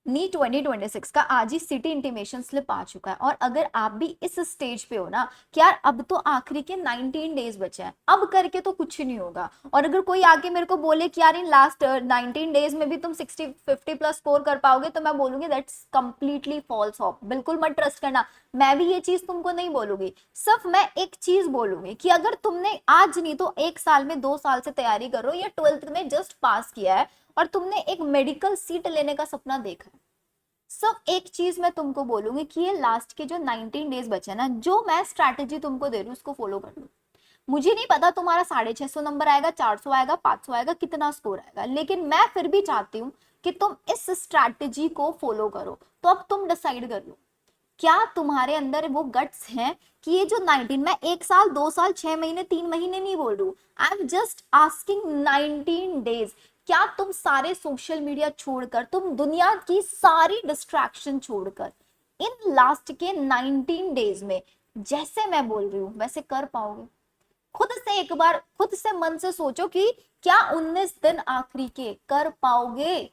NEET 2026 का आज ही city intimation slip आ चुका है। और अगर आप भी इस स्टेज पे हो ना कि यार अब तो आखिरी के 19 डेज बचे हैं, अब करके तो कुछ नहीं होगा, और अगर कोई आके मेरे को बोले कि यार इन लास्ट 19 डेज में भी तुम 60-50 प्लस स्कोर कर पाओगे, तो मैं बोलूंगी दैट्स कंप्लीटली फॉल्स ऑफ, बिल्कुल मत ट्रस्ट करना। मैं भी ये चीज तुमको नहीं बोलूंगी, सिर्फ मैं एक चीज बोलूंगी कि अगर तुमने आज नहीं तो 1 साल में 2 साल से तैयारी करो, या 12th में जस्ट पास किया है और तुमने एक मेडिकल सीट लेने का सपना देखा है, सिर्फ एक चीज मैं तुमको बोलूंगी कि ये लास्ट के जो 19 डेज बचे ना, जो मैं स्ट्रैटेजी तुमको दे रही हूँ उसको फॉलो कर लो। मुझे नहीं पता तुम्हारा 650 नंबर आएगा, 400 आएगा, 500 आएगा, कितना स्कोर आएगा, लेकिन मैं फिर भी चाहती हूँ कि तुम इस स्ट्रैटेजी को फॉलो करो। तो अब तुम डिसाइड कर लो, क्या तुम्हारे अंदर वो गट्स हैं कि ये जो 19, मैं 1 साल 2 साल 6 महीने 3 महीने नहीं बोल रही हूँ, I am just asking 19 days. क्या तुम सारे सोशल मीडिया छोड़कर, तुम दुनिया की सारी डिस्ट्रैक्शन छोड़कर इन लास्ट के 19 डेज में जैसे मैं बोल रही हूँ वैसे कर पाओगे? खुद से एक बार खुद से मन से सोचो कि क्या 19 दिन आखिरी के कर पाओगे?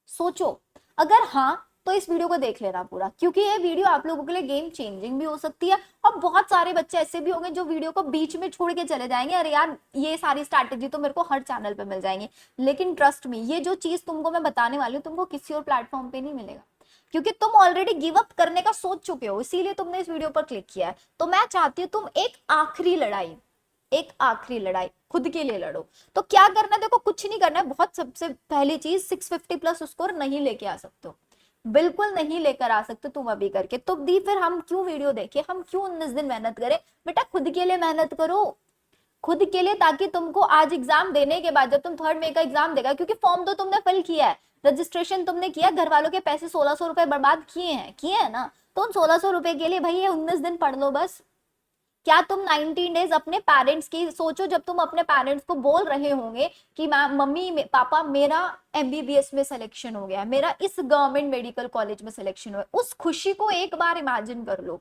सोचो। अगर हाँ, तो इस वीडियो को देख लेना पूरा, क्योंकि ये वीडियो आप लोगों के लिए गेम चेंजिंग भी हो सकती है। और बहुत सारे बच्चे ऐसे भी होंगे जो वीडियो को बीच में छोड़ के चले जाएंगे, अरे यार ये सारी स्ट्रैटेजी तो मेरे को हर चैनल पे मिल जाएंगे, लेकिन ट्रस्ट मी, ये जो चीज तुमको मैं बताने वाली हूँ तुमको किसी और प्लेटफॉर्म पे नहीं मिलेगा, क्योंकि तुम ऑलरेडी गिव अप करने का सोच चुके हो, इसीलिए तुमने इस वीडियो पर क्लिक किया है। तो मैं चाहती हूँ तुम एक आखिरी लड़ाई खुद के लिए लड़ो। तो क्या करना है, देखो कुछ नहीं करना है, बहुत सबसे पहली चीज 650 प्लस स्कोर नहीं लेके आ सकते हो, बिल्कुल नहीं लेकर आ सकते तुम अभी करके, तो दी फिर हम क्यों वीडियो देखें, हम क्यों 19 दिन मेहनत करें? बेटा खुद के लिए मेहनत करो, खुद के लिए, ताकि तुमको आज एग्जाम देने के बाद जब तुम 3rd मई का एग्जाम देगा, क्योंकि फॉर्म तो तुमने फिल किया है, रजिस्ट्रेशन तुमने किया, घर वालों के पैसे 1600 रुपए बर्बाद किए हैं ना, तो उन 1600 रुपए के लिए भाई ये 19 दिन पढ़ लो बस। क्या तुम 19 डेज अपने पेरेंट्स की सोचो, जब तुम अपने पेरेंट्स को बोल रहे होंगे कि मम्मी पापा मेरा एमबीबीएस में सिलेक्शन हो गया, मेरा इस गवर्नमेंट मेडिकल कॉलेज में सिलेक्शन हुआ, उस खुशी को एक बार इमेजिन कर लो।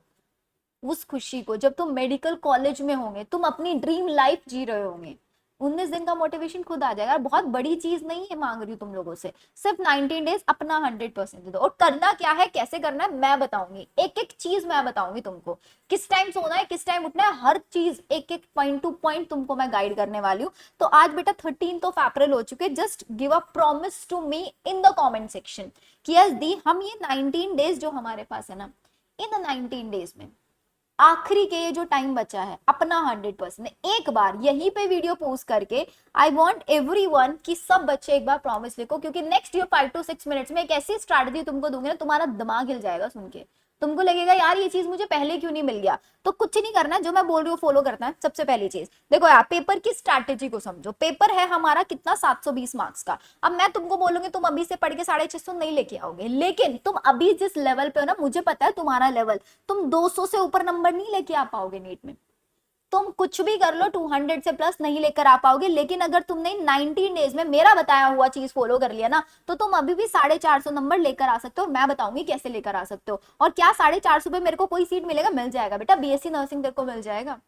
उस खुशी को जब तुम मेडिकल कॉलेज में होंगे, तुम अपनी ड्रीम लाइफ जी रहे होंगे, 19 दिन का मोटिवेशन खुद आ जाएगा। बहुत बड़ी चीज नहीं है मांग रही हूँ तुम लोगों से, सिर्फ 19 डेज अपना 100% दे दो। और करना क्या है, कैसे करना है, मैं बताऊंगी, एक एक चीज मैं बताऊंगी तुमको, किस टाइम सोना है, किस टाइम उठना है, हर चीज एक एक पॉइंट टू पॉइंट तुमको मैं गाइड करने वाली हूँ। तो आज बेटा 13 अप्रैल हो चुके, just give a promise to me in the comment section कि यस दी, हम ये 19 डेज जो हमारे पास है ना, इन 19 डेज में आखिरी के ये जो टाइम बचा है, अपना 100% एक बार यहीं पे वीडियो पोस्ट करके, आई वॉन्ट एवरीवन कि सब बच्चे एक बार प्रॉमिस लिखो, क्योंकि नेक्स्ट ये 5 to 6 मिनट्स में एक ऐसी स्ट्रैटेजी तुमको दूंगी ना, तुम्हारा दिमाग हिल जाएगा सुन के, तुमको लगेगा यार ये चीज मुझे पहले क्यों नहीं मिल गया। तो कुछ नहीं करना, जो मैं बोल रही हूँ फॉलो करना है। सबसे पहली चीज देखो यार, पेपर की स्ट्रैटेजी को समझो। पेपर है हमारा कितना, 720 मार्क्स का। अब मैं तुमको बोलूंगी तुम अभी से पढ़ के 650 नहीं लेके आओगे, लेकिन तुम अभी जिस लेवल पे हो ना, मुझे पता है तुम्हारा लेवल, तुम 200 से ऊपर नंबर नहीं लेके आ पाओगे नीट में, तुम कुछ भी कर लो 200 से प्लस नहीं लेकर आ पाओगे। लेकिन अगर तुमने 19 डेज में मेरा बताया हुआ चीज फॉलो कर लिया ना, तो तुम अभी भी 450 नंबर लेकर आ सकते हो। मैं बताऊंगी कैसे लेकर आ सकते हो। और क्या 450 पे मेरे को कोई सीट मिलेगा? मिल जाएगा बेटा, बीएससी नर्सिंग तेरे को मिल जाएगा,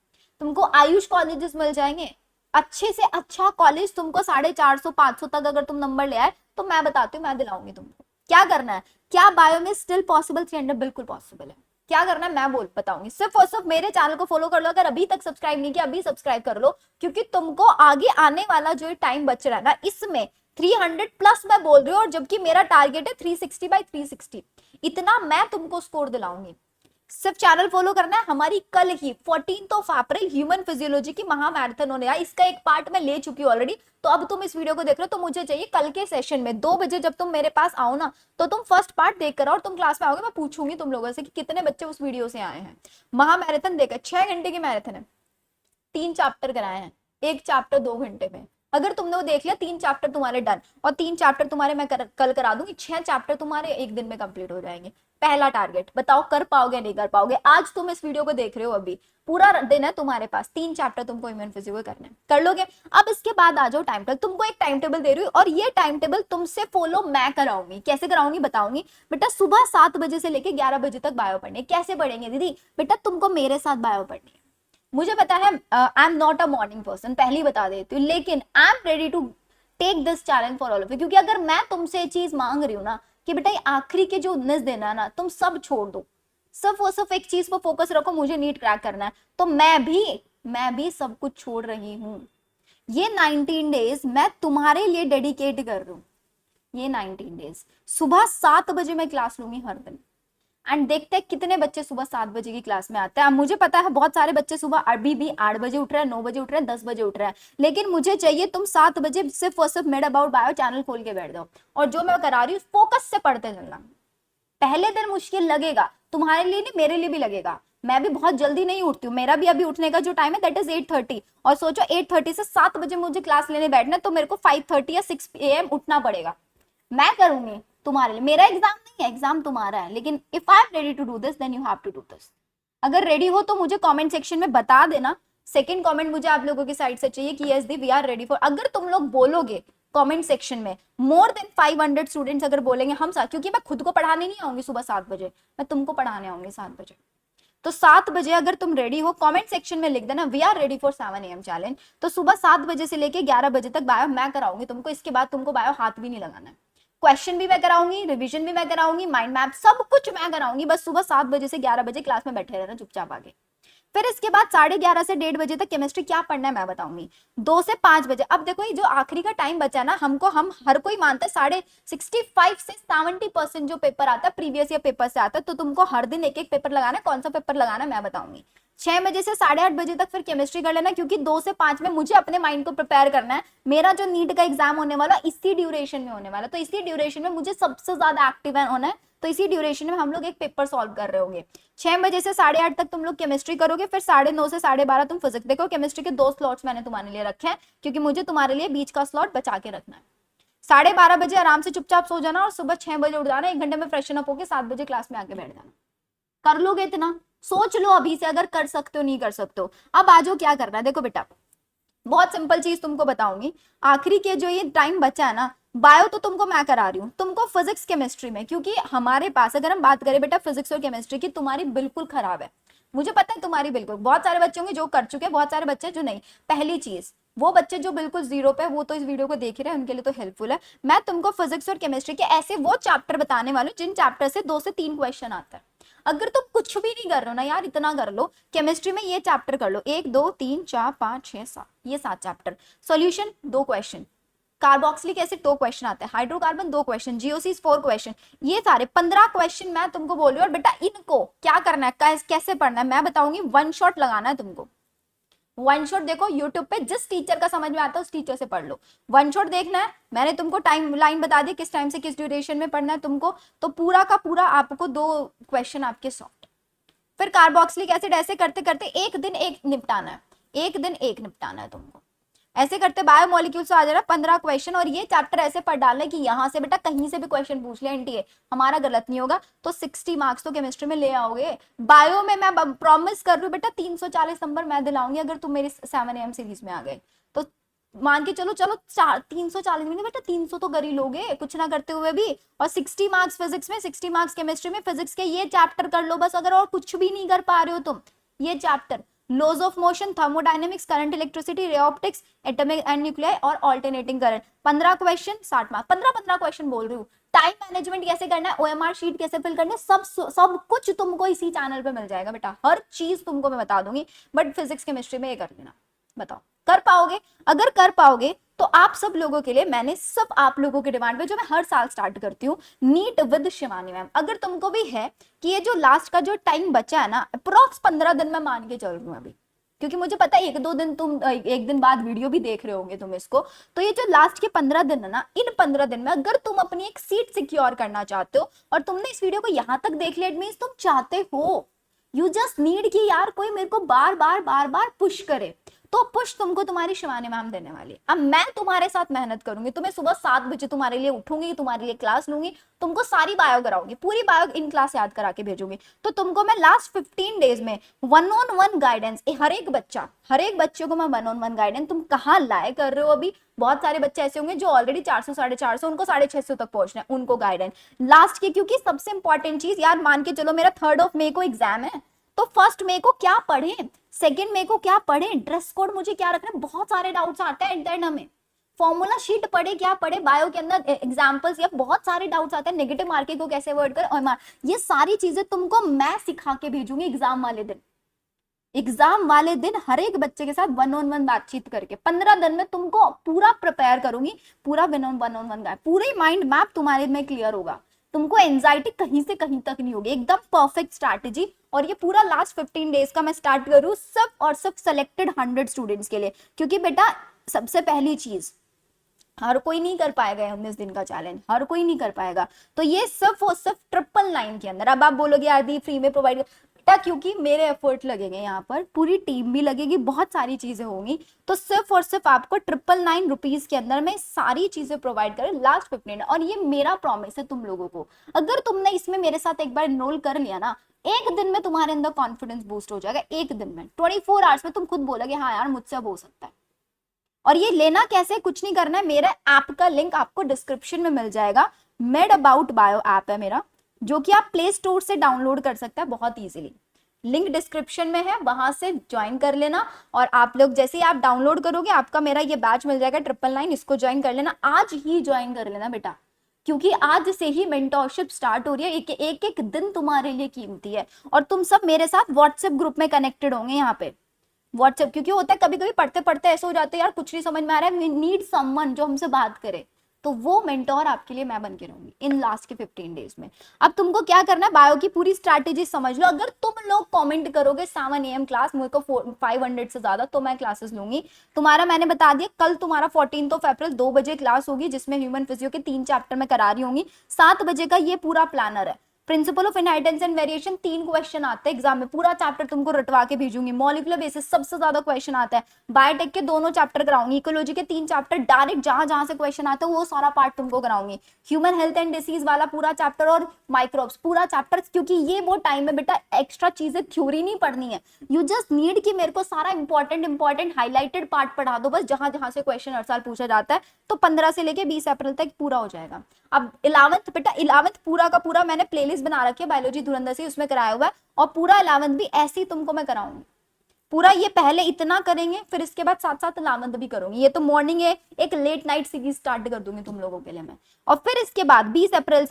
तुमको आयुष कॉलेजेस मिल जाएंगे, अच्छे से अच्छा कॉलेज तुमको 450 500 तक अगर तुम नंबर ले आए तो मैं बताती हूँ, मैं दिलाऊंगी तुमको। क्या करना है, क्या बायो में स्टिल पॉसिबल 300? बिल्कुल पॉसिबल है। क्या करना है मैं बोल बताऊंगी, सिर्फ और सिर्फ मेरे चैनल को फॉलो कर लो। अगर अभी तक सब्सक्राइब नहीं किया, अभी सब्सक्राइब कर लो, क्योंकि तुमको आगे आने वाला जो टाइम बच रहा है ना, इसमें 300 प्लस मैं बोल रही हूँ, और जबकि मेरा टारगेट है 360/360, इतना मैं तुमको स्कोर दिलाऊंगी। सिर्फ चैनल फॉलो करना है। हमारी कल ही 14 अप्रैल ह्यूमन फिजियोलॉजी की महा मैराथन होने है, इसका एक पार्ट मैं ले चुकी हूँ ऑलरेडी। तो अब तुम इस वीडियो को देख रहे हो, तो मुझे चाहिए कल के सेशन में 2 बजे जब तुम मेरे पास आओ ना, तो तुम फर्स्ट पार्ट देख कर आओ, और तुम क्लास में आओगे, मैं पूछूंगी तुम लोगों से कि कितने बच्चे उस वीडियो से आए हैं। महा मैराथन देखकर 6 घंटे की मैराथन है, 3 चैप्टर कराए हैं, एक चैप्टर 2 घंटे में। अगर तुमने वो देख लिया, 3 चैप्टर तुम्हारे डन, और 3 चैप्टर तुम्हारे मैं कल करा दूंगी, 6 चैप्टर तुम्हारे एक दिन में कंप्लीट हो जाएंगे। पहला टारगेट बताओ कर पाओगे नहीं कर पाओगे? आज तुम इस वीडियो को देख रहे हो, अभी पूरा दिन है तुम्हारे पास, 3 चैप्टर तुमको ह्यूमन फिजिक्स करना है, कर लोगे? अब इसके बाद आ जाओ टाइम टेबल। तुमको एक टाइम टेबल दे रही हूँ, और ये टाइम टेबल तुमसे फॉलो मैं कराऊंगी। कैसे कराऊंगी बताऊंगी। बेटा सुबह 7 बजे से लेके 11 बजे तक बायो पढ़ने। कैसे पढ़ेंगे दीदी? बेटा तुमको मेरे साथ बायो पढ़नी है। मुझे पता है I am not a morning person, पहली बता देती हूँ, लेकिन I am ready to take this challenge for all of you, क्योंकि अगर मैं तुमसे चीज मांग रही हूँ ना कि बेटा ये आखिरी के जो 19 दिन है ना, तुम सब छोड़ दो, सिर्फ और सिर्फ एक चीज पर फोकस रखो, मुझे नीट क्रैक करना है। तो मैं भी सब कुछ छोड़ रही हूँ। ये 19 डेज मैं तुम्हारे लिए डेडिकेट कर रही हूँ। ये 19 डेज सुबह 7 बजे मैं क्लास लूंगी हर दिन। एंड देखते हैं कितने बच्चे सुबह 7 बजे की क्लास में आते हैं। अब मुझे पता है बहुत सारे बच्चे सुबह अभी भी 8 बजे उठ रहे हैं, 9 बजे उठ रहे हैं, 10 बजे उठ रहे हैं, लेकिन मुझे चाहिए तुम 7 बजे सिर्फ और सिर्फ मेड अबाउट बायो चैनल खोल के बैठ जाओ, और जो मैं करा रही हूँ फोकस से पढ़ते चलना। पहले दिन मुश्किल लगेगा तुम्हारे लिए, नहीं मेरे लिए भी लगेगा। मैं भी बहुत जल्दी नहीं उठती हूँ, मेरा भी अभी उठने का जो टाइम है दैट इज 8:30, और सोचो 8:30 से 7 बजे मुझे क्लास लेने बैठना है, तो मेरे को 5:30 या 6 AM उठना पड़ेगा। मैं करूंगी तुम्हारे लिए, मेरा एग्जाम नहीं है, एग्जाम तुम्हारा है, लेकिन if I am ready to do this then you have to do this. अगर रेडी हो तो मुझे कमेंट सेक्शन में बता देना। सेकंड कमेंट मुझे आप लोगों की साइड से चाहिए कि यस दी वी आर रेडी फॉर। अगर तुम लोग बोलोगे कमेंट सेक्शन में मोर देन 500 स्टूडेंट्स अगर बोलेंगे हम साथ, क्योंकि मैं खुद को पढ़ाने नहीं आऊंगी सुबह 7 बजे, मैं तुमको पढ़ाने आऊंगी 7 बजे। तो 7 बजे अगर तुम रेडी हो कमेंट सेक्शन में लिख देना we are ready for 7 AM challenge. तो सुबह 7 बजे से लेके 11 बजे तक बायो मैं कराऊंगी तुमको, इसके बाद तुमको बायो हाथ भी नहीं लगाना है। क्वेश्चन भी मैं कराऊंगी, रिवीजन भी मैं कराऊंगी, माइंड मैप सब कुछ मैं कराऊंगी, बस सुबह 7 बजे से 11 बजे क्लास में बैठे रहना चुपचाप आगे। फिर इसके बाद 11:30 से 1:30 बजे तक केमिस्ट्री क्या पढ़ना है मैं बताऊंगी। 2 से 5 बजे, अब देखो ये जो आखिरी का टाइम बचा ना, हम हर कोई मानते हैं 65 से 70% जो पेपर आता है प्रीवियस ईयर पेपर से आता है, तो तुमको हर दिन एक एक पेपर लगाना है। कौन सा पेपर लगाना है मैं बताऊंगी। 6 बजे से 8:30 बजे तक फिर केमिस्ट्री कर लेना, क्योंकि 2 से 5 में मुझे अपने माइंड को प्रिपेयर करना है। मेरा जो नीट का एग्जाम होने वाला इसी ड्यूरेशन में होने वाला, तो इसी ड्यूरेशन में मुझे सबसे ज्यादा एक्टिव होना है। तो इसी ड्यूरेशन में हम लोग एक पेपर सॉल्व कर रहे होंगे। 6 बजे से 8:30 तक तुम लोग केमिस्ट्री करोगे, फिर 9:30 से 12:30 तुम फिजिक्स। देखो केमिस्ट्री के 2 स्लॉट्स मैंने तुम्हारे लिए रखे हैं, क्योंकि मुझे तुम्हारे लिए बीच का स्लॉट बचा के रखना है। 12:30 बजे आराम से चुपचाप सो जाना, और सुबह 6 बजे उठ जाना, 1 घंटे में फ्रेशन अप होकर 7 बजे क्लास में आके बैठ जाना। कर लोगे इतना? सोच लो अभी से, अगर कर सकते हो नहीं कर सकते हो। अब आ जाओ क्या करना है। देखो बेटा बहुत सिंपल चीज तुमको बताऊंगी। आखिरी के जो ये टाइम बचा है ना, बायो तो तुमको मैं करा रही हूँ, तुमको फिजिक्स केमिस्ट्री में, क्योंकि हमारे पास अगर हम बात करें बेटा फिजिक्स और केमिस्ट्री की, तुम्हारी बिल्कुल खराब है। मुझे पता है तुम्हारी बिल्कुल, बहुत सारे बच्चे होंगे जो कर चुके हैं, बहुत सारे बच्चे जो नहीं। पहली चीज वो बच्चे जो बिल्कुल जीरो पे, वो तो इस वीडियो को देख रहे हैं, उनके लिए तो हेल्पफुल है। मैं तुमको फिजिक्स और केमिस्ट्री के ऐसे वो चैप्टर बताने वाले जिन चैप्टर से 2 से 3 क्वेश्चन आता है। अगर तुम कुछ भी नहीं कर रहे हो ना यार, इतना कर लो, केमिस्ट्री में ये चैप्टर कर लो, 1 2 3 4 5 6 7, ये 7 chapter. Solution 2 question, carboxylic acid 2 question आते हैं, हाइड्रोकार्बन 2 क्वेश्चन, जीओसीज 4 क्वेश्चन, ये सारे 15 क्वेश्चन मैं तुमको बोल रही हूँ। और बेटा इनको क्या करना है, कैसे पढ़ना है मैं बताऊंगी। 1 शॉट लगाना है तुमको। 1 शॉट देखो यूट्यूब पे, जिस टीचर का समझ में आता है उस टीचर से पढ़ लो। 1 शॉट देखना है, मैंने तुमको टाइम लाइन बता दी किस टाइम से किस ड्यूरेशन में पढ़ना है तुमको। तो पूरा का पूरा आपको 2 क्वेश्चन आपके सॉल्व। फिर कार्बोक्सिलिक एसिड ऐसे करते करते एक दिन एक निपटाना है, एक दिन एक निपटाना है तुमको। ऐसे करते बायोमोलिक्यूल्स आ जा रहा 15 क्वेश्चन, और ये चैप्टर ऐसे पढ़ डालना कि यहाँ से बेटा कहीं से भी क्वेश्चन पूछ ले एनटीए, हमारा गलत नहीं होगा, तो 60 मार्क्स तो केमिस्ट्री में ले आओगे। बायो में मैं प्रॉमिस कर रही हूँ बेटा 340 नंबर मैं दिलाऊंगी अगर तुम मेरी 7 AM सीरीज में आ गए तो। मान के चलो 340 में नहीं बेटा 300 तो कर ही लोगे कुछ ना करते हुए भी। और 60 मार्क्स फिजिक्स में, 60 मार्क्स केमिस्ट्री में। फिजिक्स के ये चैप्टर कर लो बस, अगर और कुछ भी नहीं कर पा रहे हो तुम, ये chapter laws of motion, thermodynamics, current electricity, ray optics, atomic and nuclear और alternating current. 15 question 60 marks, 15 question बोल रही हूँ। टाइम मैनेजमेंट कैसे करना है, ओएमआर शीट कैसे फिल करना है, सब कुछ तुमको इसी चैनल पे मिल जाएगा बेटा, हर चीज तुमको मैं बता दूंगी। बट फिजिक्स केमिस्ट्री में ये कर लेना। बताओ कर पाओगे? अगर कर पाओगे तो आप सब लोगों के लिए मैंने सब आप लोगों के डिमांड पे जो मैं हर साल स्टार्ट करती हूँ, नीट विद शिवानी मैम। अगर तुमको भी है कि ये जो लास्ट का जो टाइम बचा है ना, अप्रोक्स 15 दिन मैं मान के चल रही हूँ अभी, क्योंकि मुझे पता है 1-2 दिन तुम एक दिन बाद वीडियो भी देख रहे होंगे तुम इसको। तो ये जो लास्ट के 15 दिन है ना, इन 15 दिन में अगर तुम अपनी एक सीट सिक्योर करना चाहते हो और तुमने इस वीडियो को यहां तक देख लिया, इट मींस तुम चाहते हो, यू जस्ट नीड कि यार कोई मेरे को बार बार पुश करे, तो पुश तुमको तुम्हारी शिवानी मैम देने वाली है। अब मैं तुम्हारे साथ मेहनत करूंगी, तुम्हें सुबह 7 बजे तुम्हारे लिए उठूंगी, तुम्हारे लिए क्लास लूंगी, तुमको सारी बायो कराऊंगी, पूरी बायो इन क्लास याद करा के भेजूंगी। तो तुमको मैं लास्ट 15 डेज में 1-on-1 गाइडेंस, हर एक बच्चे को मैं 1-on-1 गाइडेंस, तुम कहाँ लाए कर रहे हो अभी। बहुत सारे बच्चे ऐसे होंगे जो ऑलरेडी 400 450, उनको 650 तक पहुंचना है, उनको गाइडेंस लास्ट के। क्योंकि सबसे इंपॉर्टेंट चीज यार, मान के चलो मेरा 3 मई को एग्जाम है, तो 1 मई को क्या पढ़े, 2 मई को क्या पढ़े, ड्रेस कोड मुझे क्या रखना है, बहुत सारे डाउट्स आते हैं एट द एंड हमें। फॉर्मूला शीट पढ़े क्या पढ़े, बायो के अंदर एग्जांपल्स या बहुत सारे डाउट्स आते हैं, नेगेटिव मार्किंग को कैसे अवॉइड कर, और ये सारी चीजें तुमको मैं सिखा के भेजूंगी एग्जाम वाले दिन। एग्जाम वाले दिन हर एक बच्चे के साथ 1-on-1 बातचीत करके 15 दिन में तुमको पूरा प्रिपेयर करूंगी, पूरा 1-on-1 का पूरी माइंड मैप तुम्हारे में क्लियर होगा, तुमको एंजाइटी कहीं से कहीं तक नहीं होगी, एकदम परफेक्ट स्ट्रैटेजी। और ये पूरा लास्ट 15 डेज का मैं स्टार्ट करूँ सब और सब सेलेक्टेड 100 स्टूडेंट्स के लिए, क्योंकि बेटा सबसे पहली चीज हर कोई नहीं कर पाएगा 19 दिन का चैलेंज, हर कोई नहीं कर पाएगा। तो ये सिर्फ और सिर्फ 999 के अंदर। अब आप बोलोगे यार दी फ्री में प्रोवाइड बेटा, क्योंकि मेरे एफर्ट लगेंगे, यहाँ पर पूरी टीम भी लगेगी, बहुत सारी चीजें होंगी, तो सिर्फ और सिर्फ आपको 999 रुपीज के अंदर मैं सारी चीजें प्रोवाइड करें लास्ट 15। और ये मेरा प्रॉमिस है तुम लोगों को, अगर तुमने इसमें मेरे साथ एक बार एनरोल कर लिया ना, एक दिन में तुम्हारे अंदर कॉन्फिडेंस बूस्ट हो जाएगा, एक दिन में 24 आवर्स में तुम खुद बोलोगे हाँ यार मुझसे अब हो सकता है। और ये लेना कैसे, कुछ नहीं करना है, मेरे ऐप का लिंक आपको डिस्क्रिप्शन में मिल जाएगा। मेड अबाउट बायो ऐप है मेरा, जो कि आप प्ले स्टोर से डाउनलोड कर सकते हैं बहुत इजीली, लिंक डिस्क्रिप्शन में है, वहां से ज्वाइन कर लेना। और आप लोग जैसे ही आप डाउनलोड करोगे आपका मेरा ये बैच मिल जाएगा 999, इसको ज्वाइन कर लेना, आज ही ज्वाइन कर लेना बेटा, क्योंकि आज से ही मेंटोरशिप स्टार्ट हो रही है। एक दिन तुम्हारे लिए कीमती है, और तुम सब मेरे साथ व्हाट्सएप ग्रुप में कनेक्टेड होंगे यहाँ पे व्हाट्सएप, क्योंकि होता है कभी कभी पढ़ते पढ़ते ऐसे हो जाते हैं यार कुछ नहीं समझ में आ रहा है, वी नीड समवन जो हमसे बात करे, तो वो मेंटोर आपके लिए मैं बन के रहूंगी इन लास्ट के 15 डेज में। अब तुमको क्या करना है, बायो की पूरी स्ट्रैटेजी समझ लो। अगर तुम लोग कमेंट करोगे 7 AM क्लास, मुझे को 500 से ज्यादा, तो मैं क्लासेस लूंगी तुम्हारा। मैंने बता दिया कल तुम्हारा 14 अप्रैल 2 बजे क्लास होगी, जिसमें ह्यूमन फिजियो के 3 चैप्टर में करा रही होंगी। 7 बजे का ये पूरा प्लानर है। Principle of inheritance and variation 3 question आते हैं एग्जाम में, पूरा चैप्टर तुमको रटवा के भेजूंगी। मॉलिक्यूलर बेसिस सबसे ज्यादा क्वेश्चन आता है, बायोटेक के 2 चैप्टर कराऊंगी, इकोलॉजी के 3 चैप्टर डायरेक्ट जहां जहां से क्वेश्चन आता है वो सारा पार्ट तुमको कराऊंगी। ह्यूमन हेल्थ एंड डिसीज वाला पूरा चैप्टर और माइक्रोब्स पूरा चैप्टर, क्योंकि ये वो टाइम है बेटा एक्स्ट्रा चीजें थ्योरी नहीं पढ़नी है, यू जस्ट नीड कि मेरे को सारा इंपॉर्टेंट हाईलाइटेड पार्ट पढ़ा दो बस, जहां जहां से क्वेश्चन हर साल पूछा जाता है। तो 15 से लेके 20 अप्रैल तक पूरा हो जाएगा। अब 11th बेटा 11th पूरा का पूरा मैंने प्लेलिस्ट बना रखी है बायोलॉजी धुरंधर से, उसमें कराया हुआ है, और पूरा 11th भी ऐसे ही तुमको मैं कराऊंगी पूरा। ये पहले इतना करेंगे, फिर इसके बाद साथ साथ 11th भी करूंगी। ये तो मॉर्निंग है, एक लेट नाइट सीरीज स्टार्ट कर दूंगी तुम लोगों के लिए मैं। और फिर इसके बाद 20 अप्रैल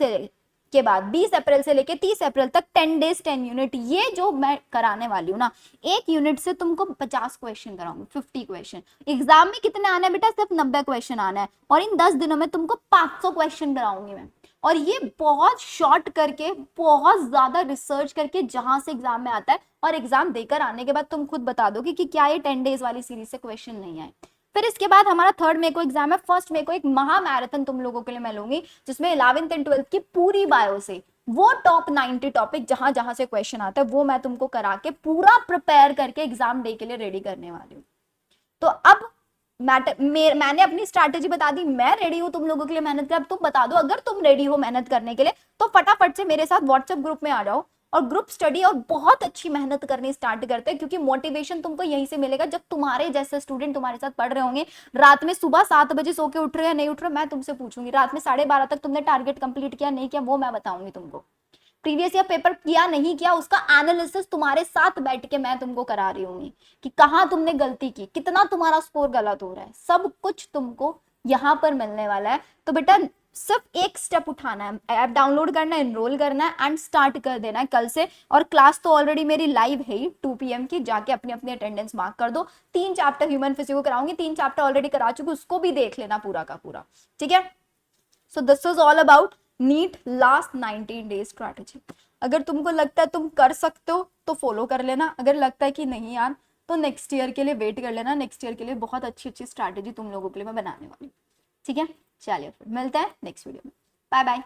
से लेके 30 अप्रैल तक 10 डेज 10 यूनिट, ये जो मैं कराने वाली हूँ ना, एक यूनिट से तुमको 50 क्वेश्चन कराऊंगी, 50 क्वेश्चन। एग्जाम में कितने आना है बेटा, सिर्फ 90 क्वेश्चन आना है, और इन 10 दिनों में तुमको 500 क्वेश्चन कराऊंगी मैं। और ये बहुत शॉर्ट करके, बहुत ज्यादा रिसर्च करके जहां से एग्जाम में आता है, और एग्जाम देकर आने के बाद तुम खुद बता दोगे कि क्या ये 10 डेज वाली सीरीज से क्वेश्चन नहीं आए। फिर इसके बाद हमारा 3 मई को एग्जाम है, 1 मई को एक महा मैराथन तुम लोगों के लिए मैं लूंगी, जिसमें 11th एंड 12th की पूरी बायो से वो टॉप 90 टॉपिक जहां जहां से क्वेश्चन आता है वो मैं तुमको करा के पूरा प्रिपेयर करके एग्जाम डे के लिए रेडी करने वाली हूँ। तो अब मैंने अपनी स्ट्रैटेजी बता दी, मैं रेडी हूँ तुम लोगों के लिए मेहनत कर। अब तुम बता दो अगर तुम रेडी हो मेहनत करने के लिए, तो फटाफट से मेरे साथ व्हाट्सएप ग्रुप में आ जाओ और ग्रुप स्टडी और बहुत अच्छी मेहनत करनी स्टार्ट करते हैं, क्योंकि मोटिवेशन तुमको यहीं से मिलेगा जब तुम्हारे जैसे स्टूडेंट तुम्हारे साथ पढ़ रहे होंगे। रात में सुबह 7 बजे सो के उठ रहे हो या नहीं उठ रहे हो मैं तुमसे पूछूंगी, रात में 12:30 तक तुमने टारगेट कंप्लीट किया नहीं किया वो मैं बताऊंगी तुमको, प्रीवियस ईयर पेपर किया नहीं किया उसका एनालिसिस तुम्हारे साथ बैठ के मैं तुमको करा रही हूँ कि कहाँ तुमने गलती की, कितना तुम्हारा स्कोर गलत हो रहा है, सब कुछ तुमको यहाँ पर मिलने वाला है। तो बेटा सिर्फ एक स्टेप उठाना है, ऐप डाउनलोड करना है, एनरोल करना है एंड स्टार्ट कर देना है कल से। और क्लास तो ऑलरेडी मेरी लाइव है ही 2 PM की, जाके अपनी अपनी अटेंडेंस मार्क कर दो। 3 चैप्टर ह्यूमन फिजिक्स को कराऊंगी, 3 चैप्टर ऑलरेडी करा चुकी, उसको भी देख लेना पूरा का पूरा, ठीक है। So this is all about NEET last 19 days strategy. अगर तुमको लगता है तुम कर सकते हो तो फॉलो कर लेना, अगर लगता है कि नहीं यार तो नेक्स्ट ईयर के लिए वेट कर लेना। नेक्स्ट ईयर के लिए बहुत अच्छी अच्छी स्ट्रैटेजी तुम लोगों के लिए मैं बनाने वाली हूँ, ठीक है। चलिए फिर मिलते हैं नेक्स्ट वीडियो में, बाय बाय।